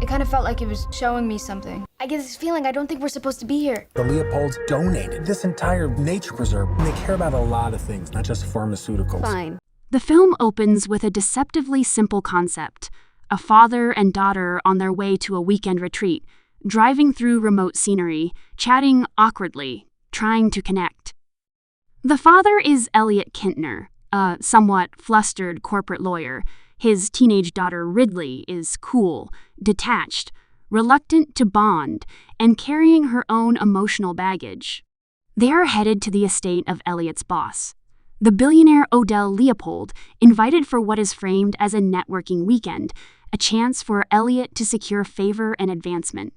It kind of felt like it was showing me something. I get this feeling I don't think we're supposed to be here. The Leopolds donated this entire nature preserve. They care about a lot of things, not just pharmaceuticals. Fine. The film opens with a deceptively simple concept: a father and daughter on their way to a weekend retreat, driving through remote scenery, chatting awkwardly, trying to connect. The father is Elliot Kintner, a somewhat flustered corporate lawyer. His teenage daughter Ridley is cool, detached, reluctant to bond, and carrying her own emotional baggage. They are headed to the estate of Elliot's boss, the billionaire Leopold, invited for what is framed as a networking weekend, a chance for Elliot to secure favor and advancement.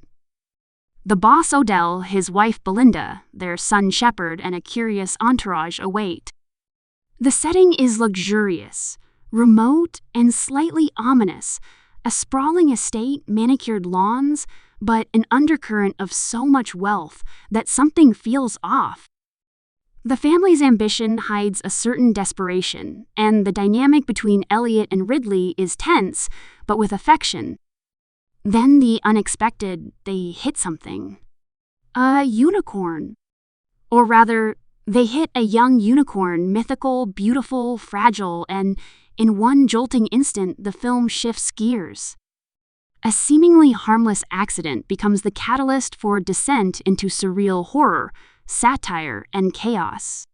The boss Odell, his wife Belinda, their son Shepard, and a curious entourage await. The setting is luxurious, remote, and slightly ominous, a sprawling estate, manicured lawns, but an undercurrent of so much wealth that something feels off. The family's ambition hides a certain desperation, and the dynamic between Elliot and Ridley is tense, but with affection. Then the unexpected, they hit something. A unicorn. Or rather, they hit a young unicorn, mythical, beautiful, fragile, and in one jolting instant, the film shifts gears. A seemingly harmless accident becomes the catalyst for descent into surreal horror, satire, and chaos.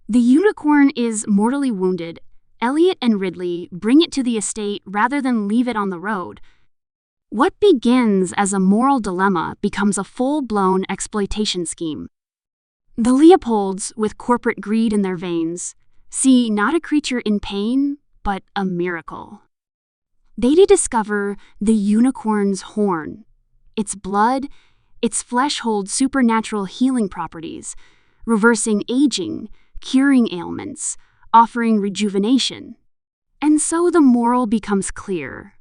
The unicorn is mortally wounded. Elliot and Ridley bring it to the estate rather than leave it on the road. What begins as a moral dilemma becomes a full-blown exploitation scheme. The Leopolds, with corporate greed in their veins, see not a creature in pain, but a miracle. They discover the unicorn's horn. Its blood, its flesh holds supernatural healing properties, reversing aging, curing ailments, offering rejuvenation. And so the moral becomes clear.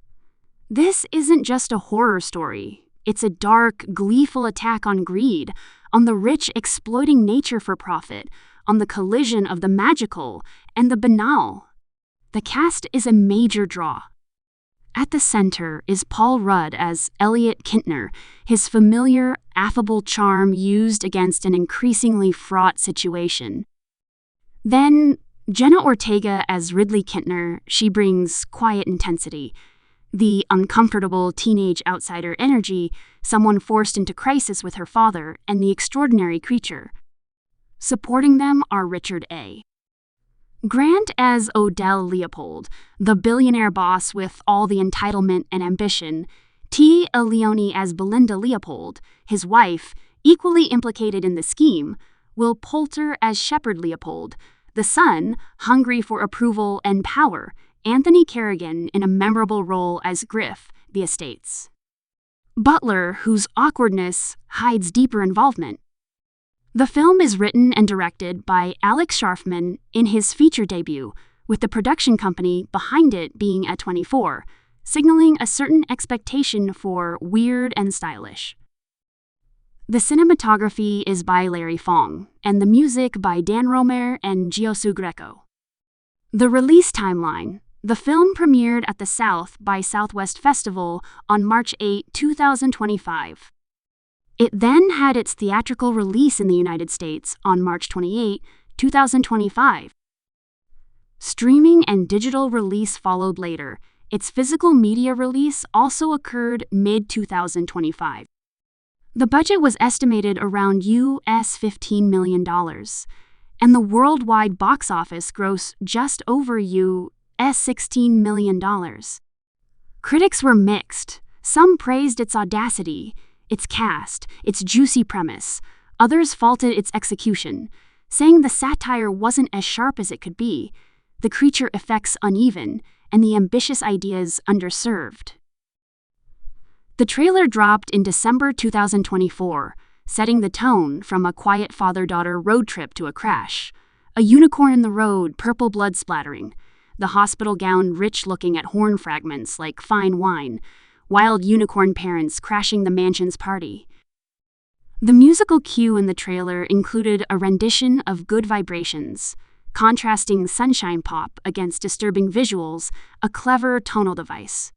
This isn't just a horror story. It's a dark, gleeful attack on greed, on the rich exploiting nature for profit, on the collision of the magical and the banal. The cast is a major draw. At the center is Paul Rudd as Elliot Kintner, his familiar, affable charm used against an increasingly fraught situation. Then, Jenna Ortega as Ridley Kintner, she brings quiet intensity, the uncomfortable teenage outsider energy, someone forced into crisis with her father, and the extraordinary creature. Supporting them are Richard A. Grant as Odell Leopold, the billionaire boss with all the entitlement and ambition, Téa Leoni as Belinda Leopold, his wife, equally implicated in the scheme, Will Poulter as Shepard Leopold, the son, hungry for approval and power, Anthony Kerrigan in a memorable role as Griff, the estate's butler, whose awkwardness hides deeper involvement. The film is written and directed by Alex Sharfman in his feature debut, with the production company behind it being A24, signaling a certain expectation for weird and stylish. The cinematography is by Larry Fong, and the music by Dan Romer and Giosu Greco. The release timeline. The film premiered at the South by Southwest Festival on March 8, 2025. It then had its theatrical release in the United States on March 28, 2025. Streaming and digital release followed later. Its physical media release also occurred mid-2025. The budget was estimated around US $15 million, and the worldwide box office gross just over US $16 million. Critics were mixed. Some praised its audacity, its cast, its juicy premise. Others faulted its execution, saying the satire wasn't as sharp as it could be, the creature effects uneven, and the ambitious ideas underserved. The trailer dropped in December 2024, setting the tone from a quiet father-daughter road trip to a crash. A unicorn in the road, purple blood splattering. The hospital gown rich-looking at horn fragments like fine wine. Wild unicorn parents crashing the mansion's party. The musical cue in the trailer included a rendition of Good Vibrations, contrasting sunshine pop against disturbing visuals, a clever tonal device.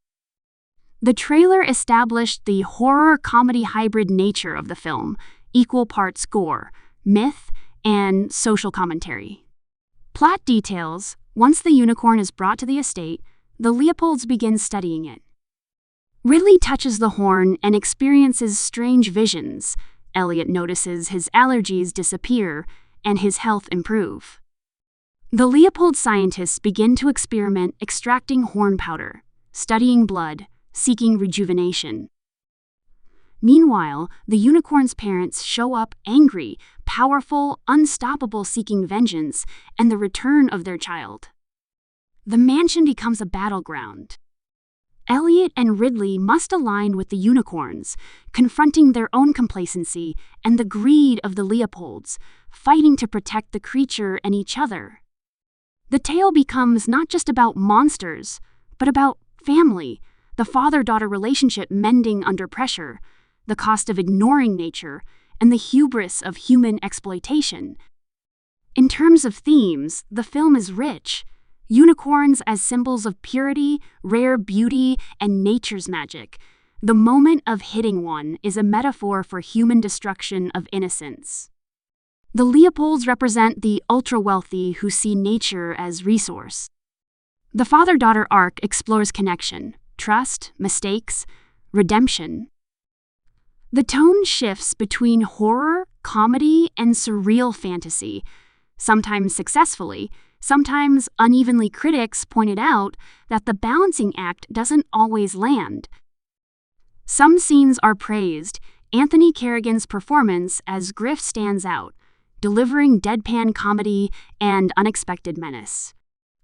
The trailer established the horror-comedy hybrid nature of the film, equal parts gore, myth, and social commentary. Plot details: once the unicorn is brought to the estate, the Leopolds begin studying it. Ridley touches the horn and experiences strange visions. Elliot notices his allergies disappear and his health improve. The Leopold scientists begin to experiment extracting horn powder, studying blood, seeking rejuvenation. Meanwhile, the unicorn's parents show up angry, powerful, unstoppable, seeking vengeance and the return of their child. The mansion becomes a battleground. Elliot and Ridley must align with the unicorns, confronting their own complacency and the greed of the Leopolds, fighting to protect the creature and each other. The tale becomes not just about monsters, but about family, the father-daughter relationship mending under pressure, the cost of ignoring nature, and the hubris of human exploitation. In terms of themes, the film is rich. Unicorns as symbols of purity, rare beauty, and nature's magic. The moment of hitting one is a metaphor for human destruction of innocence. The Leopolds represent the ultra-wealthy who see nature as resource. The father-daughter arc explores connection, trust, mistakes, redemption. The tone shifts between horror, comedy, and surreal fantasy, sometimes successfully, sometimes unevenly. Critics pointed out that the balancing act doesn't always land. Some scenes are praised. Anthony Carrigan's performance as Griff stands out, delivering deadpan comedy and unexpected menace.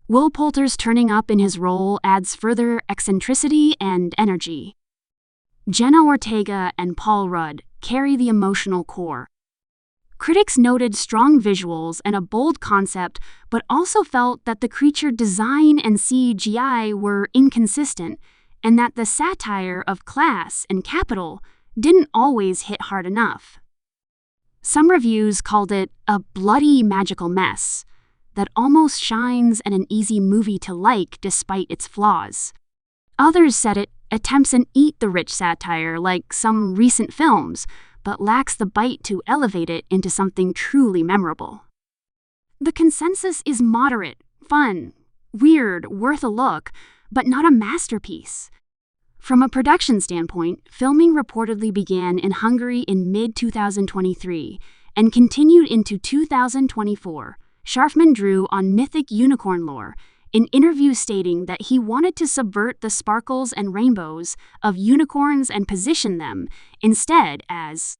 Will Poulter's turning up in his role adds further eccentricity and energy. Jenna Ortega and Paul Rudd carry the emotional core. Critics noted strong visuals and a bold concept, but also felt that the creature design and CGI were inconsistent, and that the satire of class and capital didn't always hit hard enough. Some reviews called it a bloody magical mess that almost shines and an easy movie to like despite its flaws. Others said it attempts an eat-the-rich satire like some recent films, but lacks the bite to elevate it into something truly memorable. The consensus is moderate, fun, weird, worth a look, but not a masterpiece. From a production standpoint, filming reportedly began in Hungary in mid-2023 and continued into 2024. Sharfman drew on mythic unicorn lore, in interviews stating that he wanted to subvert the sparkles and rainbows of unicorns and position them instead as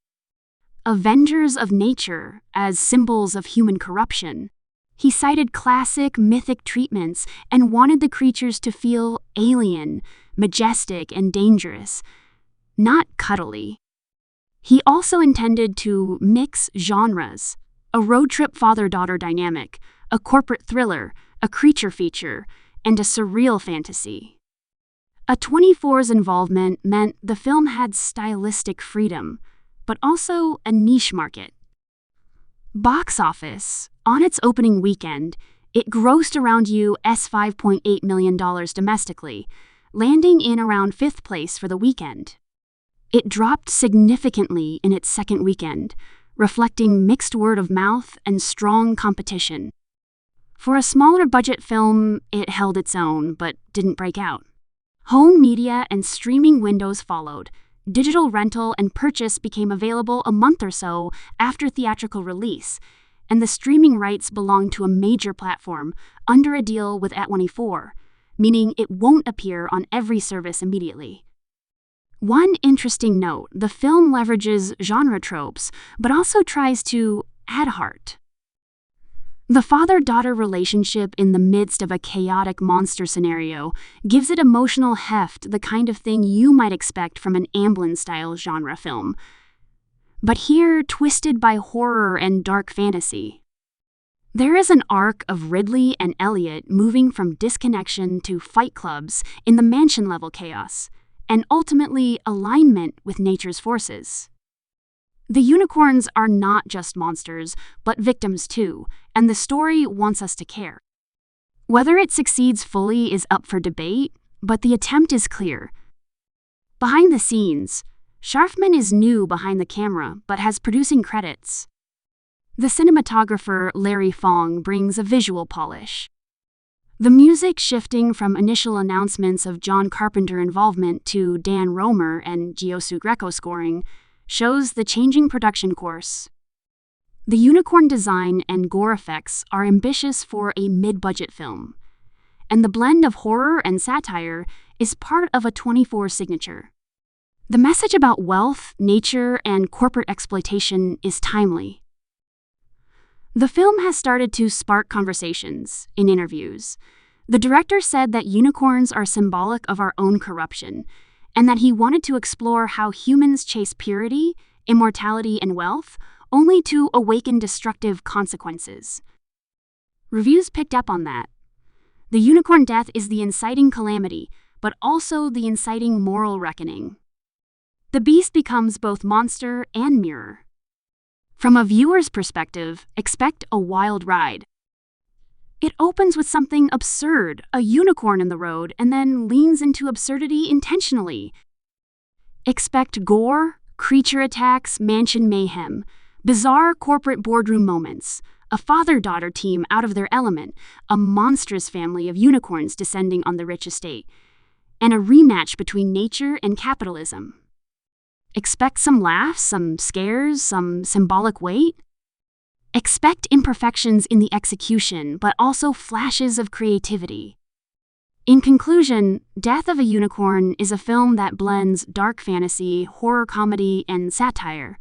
avengers of nature, as symbols of human corruption. He cited classic mythic treatments and wanted the creatures to feel alien, majestic, and dangerous, not cuddly. He also intended to mix genres, a road trip father-daughter dynamic, a corporate thriller, a creature feature, and a surreal fantasy. A24's involvement meant the film had stylistic freedom, but also a niche market. Box office. On its opening weekend, it grossed around US $5.8 million domestically, landing in around 5th place for the weekend. It dropped significantly in its second weekend, reflecting mixed word of mouth and strong competition. For a smaller budget film, it held its own, but didn't break out. Home media and streaming windows followed. Digital rental and purchase became available a month or so after theatrical release, and the streaming rights belonged to a major platform under a deal with A24, meaning it won't appear on every service immediately. One interesting note, the film leverages genre tropes, but also tries to add heart. The father-daughter relationship in the midst of a chaotic monster scenario gives it emotional heft, the kind of thing you might expect from an Amblin-style genre film. But here, twisted by horror and dark fantasy. There is an arc of Ridley and Elliot moving from disconnection to fight clubs in the mansion-level chaos, and ultimately alignment with nature's forces. The unicorns are not just monsters, but victims too, and the story wants us to care. Whether it succeeds fully is up for debate, but the attempt is clear. Behind the scenes, Scharfman is new behind the camera but has producing credits. The cinematographer Larry Fong brings a visual polish. The music shifting from initial announcements of John Carpenter involvement to Dan Romer and Giosu Greco scoring shows the changing production course. The unicorn design and gore effects are ambitious for a mid-budget film, and the blend of horror and satire is part of a 24 signature. The message about wealth, nature, and corporate exploitation is timely. The film has started to spark conversations in interviews. The director said that unicorns are symbolic of our own corruption, and that he wanted to explore how humans chase purity, immortality, and wealth, only to awaken destructive consequences. Reviews picked up on that. The unicorn death is the inciting calamity, but also the inciting moral reckoning. The beast becomes both monster and mirror. From a viewer's perspective, expect a wild ride. It opens with something absurd, a unicorn in the road, and then leans into absurdity intentionally. Expect gore, creature attacks, mansion mayhem, bizarre corporate boardroom moments, a father-daughter team out of their element, a monstrous family of unicorns descending on the rich estate, and a rematch between nature and capitalism. Expect some laughs, some scares, some symbolic weight. Expect imperfections in the execution, but also flashes of creativity. In conclusion, Death of a Unicorn is a film that blends dark fantasy, horror comedy, and satire.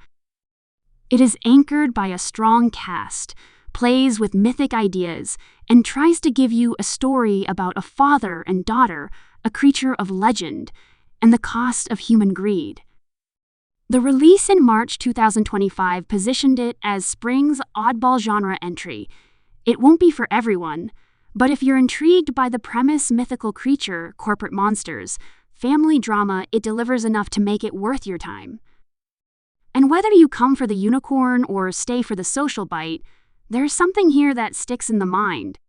It is anchored by a strong cast, plays with mythic ideas, and tries to give you a story about a father and daughter, a creature of legend, and the cost of human greed. The release in March 2025 positioned it as spring's oddball genre entry. It won't be for everyone, but if you're intrigued by the premise mythical creature, corporate monsters, family drama, it delivers enough to make it worth your time. And whether you come for the unicorn or stay for the social bite, there's something here that sticks in the mind.